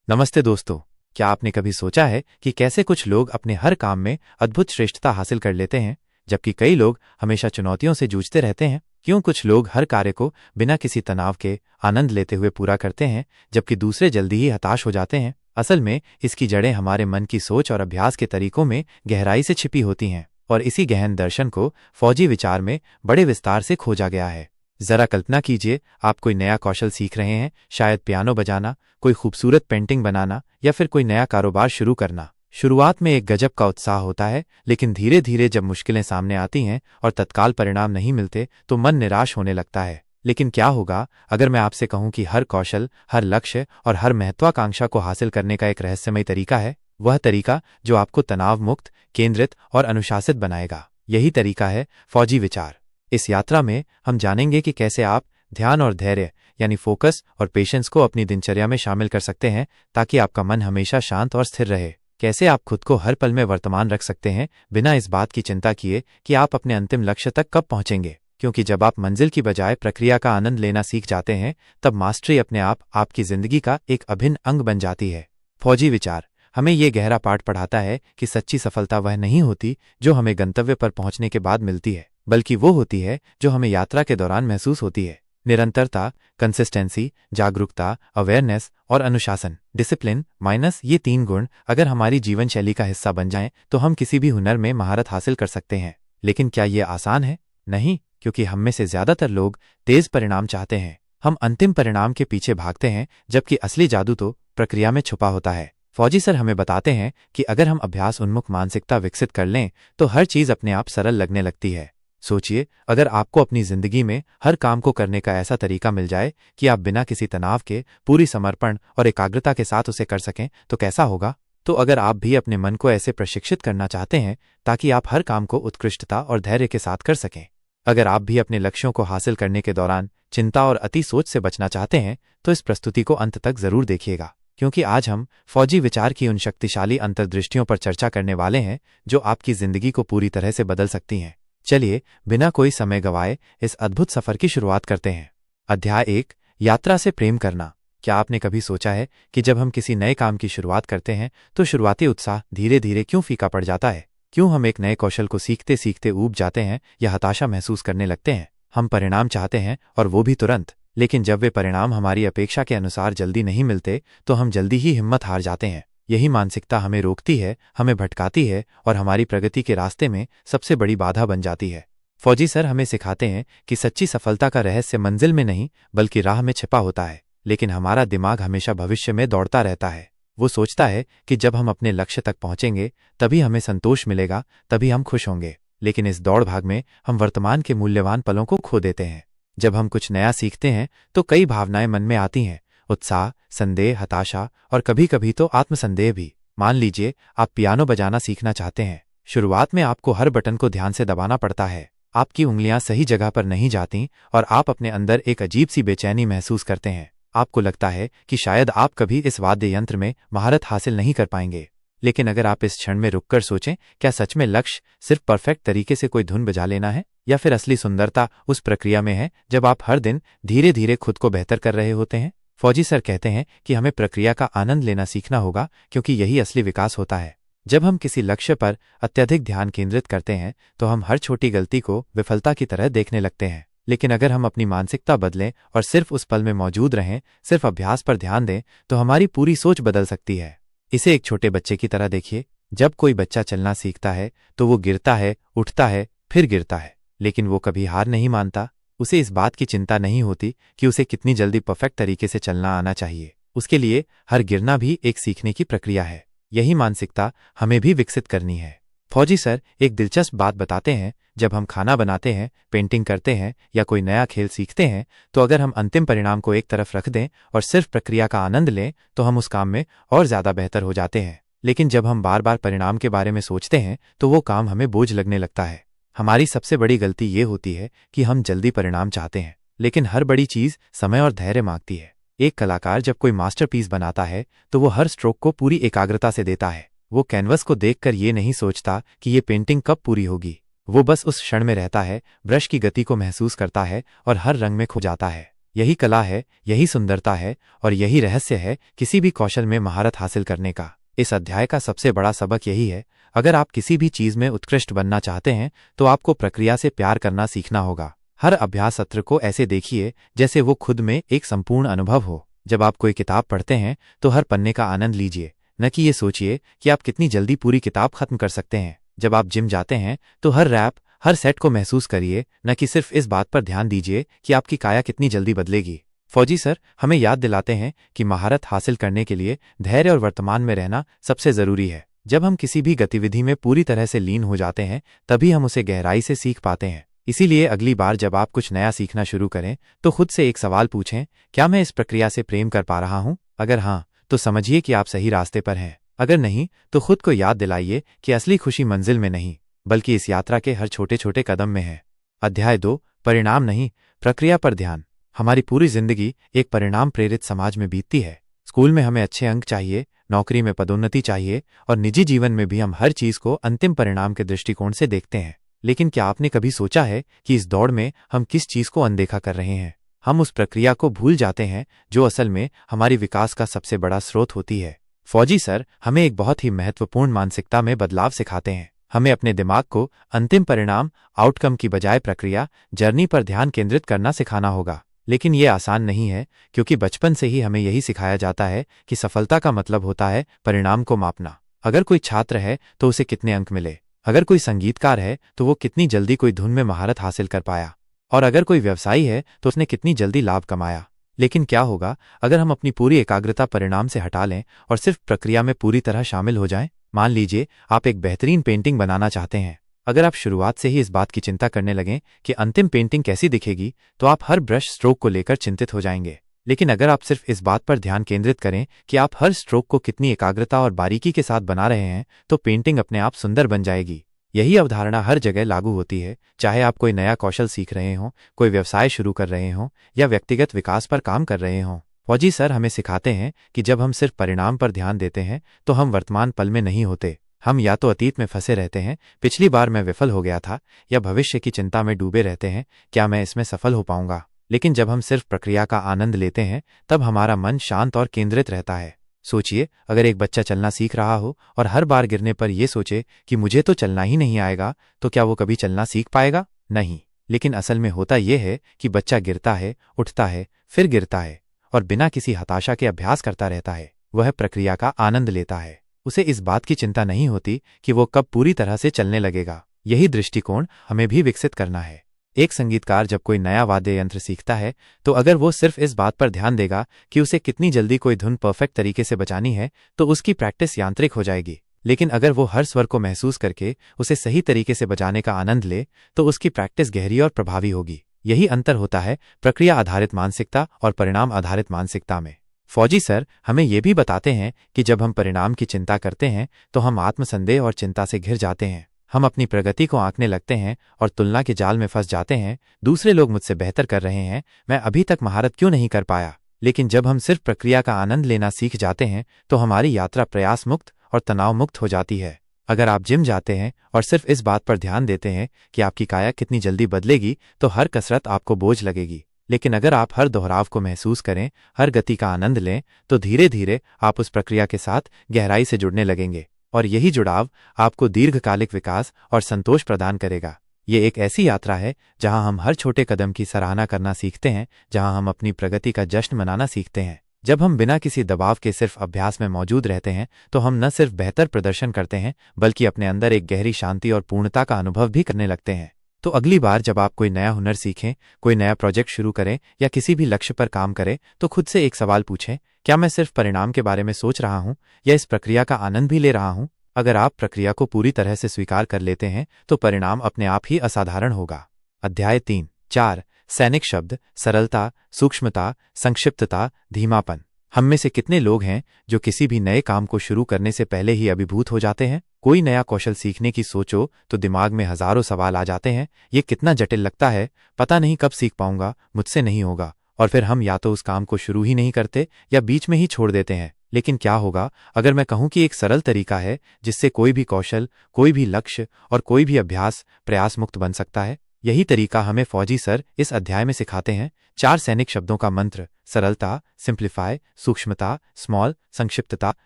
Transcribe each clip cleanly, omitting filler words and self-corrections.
नमस्ते दोस्तों। क्या आपने कभी सोचा है कि कैसे कुछ लोग अपने हर काम में अद्भुत श्रेष्ठता हासिल कर लेते हैं, जबकि कई लोग हमेशा चुनौतियों से जूझते रहते हैं? क्यों कुछ लोग हर कार्य को बिना किसी तनाव के आनंद लेते हुए पूरा करते हैं, जबकि दूसरे जल्दी ही हताश हो जाते हैं? असल में इसकी जड़ें हमारे मन की सोच और अभ्यास के तरीकों में गहराई से छिपी होती हैं, और इसी गहन दर्शन को फौजी विचार में बड़े विस्तार से खोजा गया है। जरा कल्पना कीजिए, आप कोई नया कौशल सीख रहे हैं, शायद पियानो बजाना, कोई खूबसूरत पेंटिंग बनाना या फिर कोई नया कारोबार शुरू करना। शुरुआत में एक गजब का उत्साह होता है, लेकिन धीरे धीरे जब मुश्किलें सामने आती हैं और तत्काल परिणाम नहीं मिलते तो मन निराश होने लगता है। लेकिन क्या होगा अगर मैं आपसे कहूं कि हर कौशल, हर लक्ष्य और हर महत्वाकांक्षा को हासिल करने का एक रहस्यमय तरीका है? वह तरीका जो आपको तनाव मुक्त, केंद्रित और अनुशासित बनाएगा। यही तरीका है फौजी विचार। इस यात्रा में हम जानेंगे कि कैसे आप ध्यान और धैर्य यानी फोकस और पेशेंस को अपनी दिनचर्या में शामिल कर सकते हैं, ताकि आपका मन हमेशा शांत और स्थिर रहे। कैसे आप खुद को हर पल में वर्तमान रख सकते हैं, बिना इस बात की चिंता किए कि आप अपने अंतिम लक्ष्य तक कब पहुंचेंगे। क्योंकि जब आप मंजिल की बजाय प्रक्रिया का आनंद लेना सीख जाते हैं, तब मास्टरी अपने आप आपकी जिंदगी का एक अभिन्न अंग बन जाती है। फौजी विचार हमें ये गहरा पाठ पढ़ाता है कि सच्ची सफलता वह नहीं होती जो हमें गंतव्य पर पहुंचने के बाद मिलती है, बल्कि वो होती है जो हमें यात्रा के दौरान महसूस होती है। निरंतरता, कंसिस्टेंसी, जागरूकता, अवेयरनेस और अनुशासन, डिसिप्लिन माइनस ये 3 गुण अगर हमारी जीवन शैली का हिस्सा बन जाएं, तो हम किसी भी हुनर में महारत हासिल कर सकते हैं। लेकिन क्या ये आसान है? नहीं, क्योंकि हम में से ज्यादातर लोग तेज परिणाम चाहते हैं। हम अंतिम परिणाम के पीछे भागते हैं, जबकि असली जादू तो प्रक्रिया में छुपा होता है। फौजी सर हमें बताते हैं कि अगर हम अभ्यास उन्मुख मानसिकता विकसित कर लें, तो हर चीज अपने आप सरल लगने लगती है। सोचिए, अगर आपको अपनी जिंदगी में हर काम को करने का ऐसा तरीका मिल जाए कि आप बिना किसी तनाव के पूरी समर्पण और एकाग्रता के साथ उसे कर सकें, तो कैसा होगा? तो अगर आप भी अपने मन को ऐसे प्रशिक्षित करना चाहते हैं ताकि आप हर काम को उत्कृष्टता और धैर्य के साथ कर सकें, अगर आप भी अपने लक्ष्यों को हासिल करने के दौरान चिंता और अति सोच से बचना चाहते हैं, तो इस प्रस्तुति को अंत तक जरूर देखिएगा, क्योंकि आज हम फौजी विचार की उन शक्तिशाली अंतर्दृष्टियों पर चर्चा करने वाले हैं जो आपकी जिंदगी को पूरी तरह से बदल सकती हैं। चलिए बिना कोई समय गवाए इस अद्भुत सफर की शुरुआत करते हैं। अध्याय 1, यात्रा से प्रेम करना। क्या आपने कभी सोचा है कि जब हम किसी नए काम की शुरुआत करते हैं तो शुरुआती उत्साह धीरे धीरे क्यों फीका पड़ जाता है? क्यों हम एक नए कौशल को सीखते सीखते ऊब जाते हैं या हताशा महसूस करने लगते हैं? हम परिणाम चाहते हैं, और वो भी तुरंत, लेकिन जब वे परिणाम हमारी अपेक्षा के अनुसार जल्दी नहीं मिलते तो हम जल्दी ही हिम्मत हार जाते हैं। यही मानसिकता हमें रोकती है, हमें भटकाती है और हमारी प्रगति के रास्ते में सबसे बड़ी बाधा बन जाती है। फौजी सर हमें सिखाते हैं कि सच्ची सफलता का रहस्य मंजिल में नहीं बल्कि राह में छिपा होता है। लेकिन हमारा दिमाग हमेशा भविष्य में दौड़ता रहता है। वो सोचता है कि जब हम अपने लक्ष्य तक पहुंचेंगे तभी हमें संतोष मिलेगा, तभी हम खुश होंगे। लेकिन इस दौड़ भाग में हम वर्तमान के मूल्यवान पलों को खो देते हैं। जब हम कुछ नया सीखते हैं तो कई भावनाएं मन में आती हैं, उत्साह, संदेह, हताशा और कभी कभी तो आत्मसंदेह भी। मान लीजिए आप पियानो बजाना सीखना चाहते हैं। शुरुआत में आपको हर बटन को ध्यान से दबाना पड़ता है, आपकी उंगलियां सही जगह पर नहीं जाती और आप अपने अंदर एक अजीब सी बेचैनी महसूस करते हैं। आपको लगता है कि शायद आप कभी इस वाद्य यंत्र में महारत हासिल नहीं कर पाएंगे। लेकिन अगर आप इस क्षण में रुककर सोचें, क्या सच में लक्ष्य सिर्फ परफेक्ट तरीके से कोई धुन बजा लेना है, या फिर असली सुंदरता उस प्रक्रिया में है जब आप हर दिन धीरे धीरे खुद को बेहतर कर रहे होते हैं? फौजी सर कहते हैं कि हमें प्रक्रिया का आनंद लेना सीखना होगा, क्योंकि यही असली विकास होता है। जब हम किसी लक्ष्य पर अत्यधिक ध्यान केंद्रित करते हैं तो हम हर छोटी गलती को विफलता की तरह देखने लगते हैं। लेकिन अगर हम अपनी मानसिकता बदलें और सिर्फ उस पल में मौजूद रहें, सिर्फ अभ्यास पर ध्यान दें, तो हमारी पूरी सोच बदल सकती है। इसे एक छोटे बच्चे की तरह देखिए। जब कोई बच्चा चलना सीखता है तो वो गिरता है, उठता है, फिर गिरता है, लेकिन वो कभी हार नहीं मानता। उसे इस बात की चिंता नहीं होती कि उसे कितनी जल्दी परफेक्ट तरीके से चलना आना चाहिए। उसके लिए हर गिरना भी एक सीखने की प्रक्रिया है। यही मानसिकता हमें भी विकसित करनी है। फौजी सर एक दिलचस्प बात बताते हैं, जब हम खाना बनाते हैं, पेंटिंग करते हैं या कोई नया खेल सीखते हैं, तो अगर हम अंतिम परिणाम को एक तरफ रख दें और सिर्फ प्रक्रिया का आनंद लें, तो हम उस काम में और ज्यादा बेहतर हो जाते हैं। लेकिन जब हम बार बार परिणाम के बारे में सोचते हैं तो वो काम हमें बोझ लगने लगता है। हमारी सबसे बड़ी गलती ये होती है कि हम जल्दी परिणाम चाहते हैं, लेकिन हर बड़ी चीज समय और धैर्य मांगती है। एक कलाकार जब कोई मास्टरपीस बनाता है तो वो हर स्ट्रोक को पूरी एकाग्रता से देता है। वो कैनवस को देखकर ये नहीं सोचता कि ये पेंटिंग कब पूरी होगी। वो बस उस क्षण में रहता है, ब्रश की गति को महसूस करता है और हर रंग में खो जाता है। यही कला है, यही सुंदरता है और यही रहस्य है किसी भी कौशल में महारत हासिल करने का। इस अध्याय का सबसे बड़ा सबक यही है, अगर आप किसी भी चीज में उत्कृष्ट बनना चाहते हैं तो आपको प्रक्रिया से प्यार करना सीखना होगा। हर अभ्यास सत्र को ऐसे देखिए जैसे वो खुद में एक संपूर्ण अनुभव हो। जब आप कोई किताब पढ़ते हैं तो हर पन्ने का आनंद लीजिए, न कि ये सोचिए कि आप कितनी जल्दी पूरी किताब खत्म कर सकते हैं। जब आप जिम जाते हैं तो हर रैप, हर सेट को महसूस करिए, न कि सिर्फ इस बात पर ध्यान दीजिए कि आपकी काया कितनी जल्दी बदलेगी। फौजी सर हमें याद दिलाते हैं कि महारत हासिल करने के लिए धैर्य और वर्तमान में रहना सबसे जरूरी है। जब हम किसी भी गतिविधि में पूरी तरह से लीन हो जाते हैं तभी हम उसे गहराई से सीख पाते हैं। इसीलिए अगली बार जब आप कुछ नया सीखना शुरू करें तो खुद से एक सवाल पूछें, क्या मैं इस प्रक्रिया से प्रेम कर पा रहा हूं? अगर हाँ, तो समझिए कि आप सही रास्ते पर हैं। अगर नहीं, तो खुद को याद दिलाइए कि असली खुशी मंजिल में नहीं, बल्कि इस यात्रा के हर छोटे छोटे कदम में है। अध्याय 2, परिणाम नहीं, प्रक्रिया पर ध्यान। हमारी पूरी जिंदगी एक परिणाम प्रेरित समाज में बीतती है। स्कूल में हमें अच्छे अंक चाहिए, नौकरी में पदोन्नति चाहिए और निजी जीवन में भी हम हर चीज को अंतिम परिणाम के दृष्टिकोण से देखते हैं। लेकिन क्या आपने कभी सोचा है कि इस दौड़ में हम किस चीज को अनदेखा कर रहे हैं? हम उस प्रक्रिया को भूल जाते हैं जो असल में हमारी विकास का सबसे बड़ा स्रोत होती है। फौजी सर हमें एक बहुत ही महत्वपूर्ण मानसिकता में बदलाव सिखाते हैं। हमें अपने दिमाग को अंतिम परिणाम, आउटकम की बजाय प्रक्रिया, जर्नी पर ध्यान केंद्रित करना सिखाना होगा। लेकिन ये आसान नहीं है, क्योंकि बचपन से ही हमें यही सिखाया जाता है कि सफलता का मतलब होता है परिणाम को मापना। अगर कोई छात्र है तो उसे कितने अंक मिले, अगर कोई संगीतकार है तो वो कितनी जल्दी कोई धुन में महारत हासिल कर पाया, और अगर कोई व्यवसायी है तो उसने कितनी जल्दी लाभ कमाया। लेकिन क्या होगा अगर हम अपनी पूरी एकाग्रता परिणाम से हटा लें और सिर्फ प्रक्रिया में पूरी तरह शामिल हो जाएं? मान लीजिए आप एक बेहतरीन पेंटिंग बनाना चाहते हैं। अगर आप शुरुआत से ही इस बात की चिंता करने लगें कि अंतिम पेंटिंग कैसी दिखेगी, तो आप हर ब्रश स्ट्रोक को लेकर चिंतित हो जाएंगे। लेकिन अगर आप सिर्फ इस बात पर ध्यान केंद्रित करें कि आप हर स्ट्रोक को कितनी एकाग्रता और बारीकी के साथ बना रहे हैं, तो पेंटिंग अपने आप सुंदर बन जाएगी। यही अवधारणा हर जगह लागू होती है, चाहे आप कोई नया कौशल सीख रहे हों, कोई व्यवसाय शुरू कर रहे हों या व्यक्तिगत विकास पर काम कर रहे हों। फौजी सर हमें सिखाते हैं कि जब हम सिर्फ परिणाम पर ध्यान देते हैं तो हम वर्तमान पल में नहीं होते। हम या तो अतीत में फंसे रहते हैं, पिछली बार मैं विफल हो गया था, या भविष्य की चिंता में डूबे रहते हैं, क्या मैं इसमें सफल हो पाऊंगा। लेकिन जब हम सिर्फ प्रक्रिया का आनंद लेते हैं तब हमारा मन शांत और केंद्रित रहता है। सोचिए, अगर एक बच्चा चलना सीख रहा हो और हर बार गिरने पर यह सोचे कि मुझे तो चलना ही नहीं आएगा, तो क्या वो कभी चलना सीख पाएगा? नहीं। लेकिन असल में होता यह है कि बच्चा गिरता है, उठता है, फिर गिरता है और बिना किसी हताशा के अभ्यास करता रहता है। वह प्रक्रिया का आनंद लेता है। उसे इस बात की चिंता नहीं होती कि वो कब पूरी तरह से चलने लगेगा। यही दृष्टिकोण हमें भी विकसित करना है। एक संगीतकार जब कोई नया वाद्य यंत्र सीखता है तो अगर वो सिर्फ इस बात पर ध्यान देगा कि उसे कितनी जल्दी कोई धुन परफेक्ट तरीके से बजानी है, तो उसकी प्रैक्टिस यांत्रिक हो जाएगी। लेकिन अगर वो हर स्वर को महसूस करके उसे सही तरीके से बजाने का आनंद ले, तो उसकी प्रैक्टिस गहरी और प्रभावी होगी। यही अंतर होता है प्रक्रिया आधारित मानसिकता और परिणाम आधारित मानसिकता में। फौजी सर हमें ये भी बताते हैं कि जब हम परिणाम की चिंता करते हैं तो हम आत्मसंदेह और चिंता से घिर जाते हैं। हम अपनी प्रगति को आंकने लगते हैं और तुलना के जाल में फंस जाते हैं। दूसरे लोग मुझसे बेहतर कर रहे हैं, मैं अभी तक महारत क्यों नहीं कर पाया। लेकिन जब हम सिर्फ प्रक्रिया का आनंद लेना सीख जाते हैं तो हमारी यात्रा प्रयास मुक्त और तनाव मुक्त हो जाती है। अगर आप जिम जाते हैं और सिर्फ इस बात पर ध्यान देते हैं कि आपकी काया कितनी जल्दी बदलेगी, तो हर कसरत आपको बोझ लगेगी। लेकिन अगर आप हर दोहराव को महसूस करें, हर गति का आनंद लें, तो धीरे धीरे आप उस प्रक्रिया के साथ गहराई से जुड़ने लगेंगे और यही जुड़ाव आपको दीर्घकालिक विकास और संतोष प्रदान करेगा। ये एक ऐसी यात्रा है जहां हम हर छोटे कदम की सराहना करना सीखते हैं, जहां हम अपनी प्रगति का जश्न मनाना सीखते हैं। जब हम बिना किसी दबाव के सिर्फ अभ्यास में मौजूद रहते हैं तो हम न सिर्फ बेहतर प्रदर्शन करते हैं, बल्कि अपने अंदर एक गहरी शांति और पूर्णता का अनुभव भी करने लगते हैं। तो अगली बार जब आप कोई नया हुनर सीखें, कोई नया प्रोजेक्ट शुरू करें या किसी भी लक्ष्य पर काम करें, तो खुद से एक सवाल पूछें, क्या मैं सिर्फ परिणाम के बारे में सोच रहा हूं या इस प्रक्रिया का आनंद भी ले रहा हूं? अगर आप प्रक्रिया को पूरी तरह से स्वीकार कर लेते हैं तो परिणाम अपने आप ही असाधारण होगा। अध्याय 3-4 सैनिक शब्द, सरलता, सूक्ष्मता, संक्षिप्तता, धीमापन। हम में से कितने लोग हैं जो किसी भी नए काम को शुरू करने से पहले ही अभिभूत हो जाते हैं? कोई नया कौशल सीखने की सोचो तो दिमाग में हजारों सवाल आ जाते हैं। ये कितना जटिल लगता है, पता नहीं कब सीख पाऊंगा, मुझसे नहीं होगा। और फिर हम या तो उस काम को शुरू ही नहीं करते या बीच में ही छोड़ देते हैं। लेकिन क्या होगा अगर मैं कहूं कि एक सरल तरीका है जिससे कोई भी कौशल, कोई भी लक्ष्य और कोई भी अभ्यास प्रयास मुक्त बन सकता है? यही तरीका हमें फौजी सर इस अध्याय में सिखाते हैं। 4 सैनिक शब्दों का मंत्र: सरलता, सिंप्लीफाई, सूक्ष्मता, स्मॉल, संक्षिप्तता,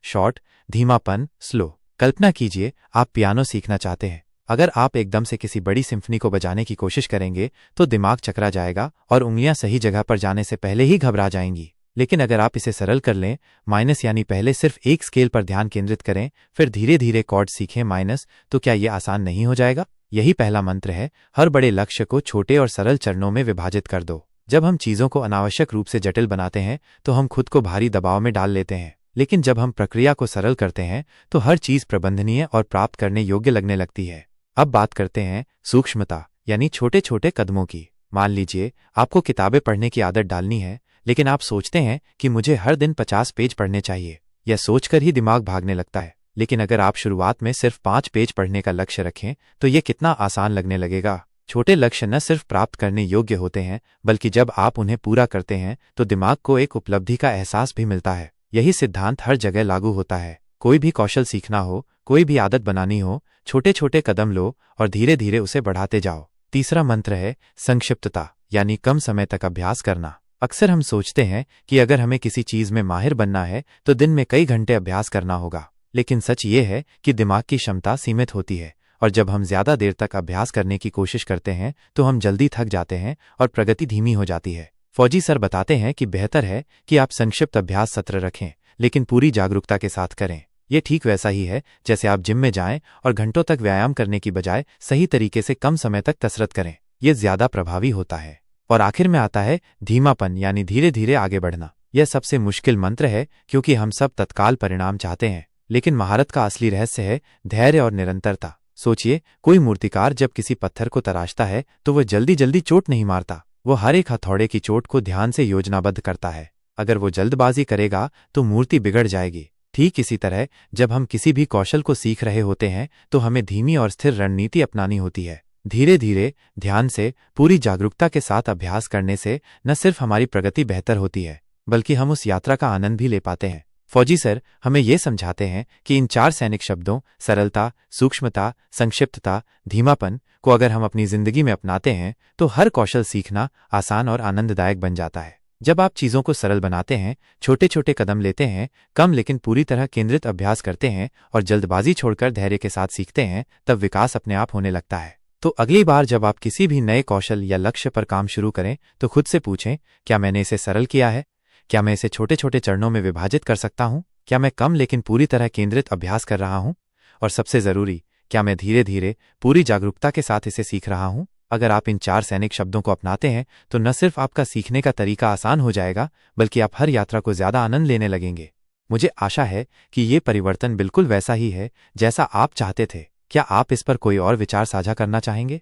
शॉर्ट, धीमापन, स्लो। कल्पना कीजिए आप पियानो सीखना चाहते हैं। अगर आप एकदम से किसी बड़ी सिम्फनी को बजाने की कोशिश करेंगे तो दिमाग चकरा जाएगा और उंगलियां सही जगह पर जाने से पहले ही घबरा जाएंगी। लेकिन अगर आप इसे सरल कर लें, माइनस यानी पहले सिर्फ एक स्केल पर ध्यान केंद्रित करें, फिर धीरे धीरे कॉर्ड सीखें माइनस, तो क्या ये आसान नहीं हो जाएगा? यही पहला मंत्र है। हर बड़े लक्ष्य को छोटे और सरल चरणों में विभाजित कर दो। जब हम चीजों को अनावश्यक रूप से जटिल बनाते हैं तो हम खुद को भारी दबाव में डाल लेते हैं, लेकिन जब हम प्रक्रिया को सरल करते हैं तो हर चीज प्रबंधनीय और प्राप्त करने योग्य लगने लगती है। अब बात करते हैं सूक्ष्मता यानी छोटे छोटे कदमों की। मान लीजिए आपको किताबें पढ़ने की आदत डालनी है, लेकिन आप सोचते हैं कि मुझे हर दिन 50 पेज पढ़ने चाहिए। यह सोचकर ही दिमाग भागने लगता है। लेकिन अगर आप शुरुआत में सिर्फ 5 पेज पढ़ने का लक्ष्य रखें तो यह कितना आसान लगने लगेगा। छोटे लक्ष्य न सिर्फ प्राप्त करने योग्य होते हैं, बल्कि जब आप उन्हें पूरा करते हैं तो दिमाग को एक उपलब्धि का एहसास भी मिलता है। यही सिद्धांत हर जगह लागू होता है। कोई भी कौशल सीखना हो, कोई भी आदत बनानी हो, छोटे छोटे कदम लो और धीरे धीरे उसे बढ़ाते जाओ। तीसरा मंत्र है संक्षिप्तता यानी कम समय तक अभ्यास करना। अक्सर हम सोचते हैं कि अगर हमें किसी चीज में माहिर बनना है तो दिन में कई घंटे अभ्यास करना होगा, लेकिन सच ये है कि दिमाग की क्षमता सीमित होती है और जब हम ज्यादा देर तक अभ्यास करने की कोशिश करते हैं तो हम जल्दी थक जाते हैं और प्रगति धीमी हो जाती है। फौजी सर बताते हैं कि बेहतर है कि आप संक्षिप्त अभ्यास सत्र रखें, लेकिन पूरी जागरूकता के साथ करें। ये ठीक वैसा ही है जैसे आप जिम में जाएं और घंटों तक व्यायाम करने की बजाय सही तरीके से कम समय तक कसरत करें। ये ज्यादा प्रभावी होता है। और आखिर में आता है धीमापन यानी धीरे धीरे आगे बढ़ना। यह सबसे मुश्किल मंत्र है क्योंकि हम सब तत्काल परिणाम चाहते हैं, लेकिन महारत का असली रहस्य है धैर्य और निरंतरता। सोचिए, कोई मूर्तिकार जब किसी पत्थर को तराशता है तो वह जल्दी जल्दी चोट नहीं मारता, वो हर एक हथौड़े की चोट को ध्यान से योजनाबद्ध करता है। अगर वो जल्दबाजी करेगा तो मूर्ति बिगड़ जाएगी। ठीक इसी तरह जब हम किसी भी कौशल को सीख रहे होते हैं तो हमें धीमी और स्थिर रणनीति अपनानी होती है। धीरे धीरे, ध्यान से, पूरी जागरूकता के साथ अभ्यास करने से न सिर्फ हमारी प्रगति बेहतर होती है, बल्कि हम उस यात्रा का आनंद भी ले पाते हैं। फौजी सर हमें ये समझाते हैं कि इन 4 सैनिक शब्दों सरलता, सूक्ष्मता, संक्षिप्तता, धीमापन को अगर हम अपनी जिंदगी में अपनाते हैं तो हर कौशल सीखना आसान और आनंददायक बन जाता है। जब आप चीजों को सरल बनाते हैं, छोटे छोटे कदम लेते हैं, कम लेकिन पूरी तरह केंद्रित अभ्यास करते हैं और जल्दबाजी छोड़कर धैर्य के साथ सीखते हैं, तब विकास अपने आप होने लगता है। तो अगली बार जब आप किसी भी नए कौशल या लक्ष्य पर काम शुरू करें तो खुद से पूछें, क्या मैंने इसे सरल किया है? क्या मैं इसे छोटे छोटे चरणों में विभाजित कर सकता हूं? क्या मैं कम लेकिन पूरी तरह केंद्रित अभ्यास कर रहा हूं? और सबसे जरूरी, क्या मैं धीरे धीरे पूरी जागरूकता के साथ इसे सीख रहा हूं? अगर आप इन 4 सैनिक शब्दों को अपनाते हैं तो न सिर्फ आपका सीखने का तरीका आसान हो जाएगा, बल्कि आप हर यात्रा को ज्यादा आनंद लेने लगेंगे। मुझे आशा है कि ये परिवर्तन बिल्कुल वैसा ही है जैसा आप चाहते थे। क्या आप इस पर कोई और विचार साझा करना चाहेंगे?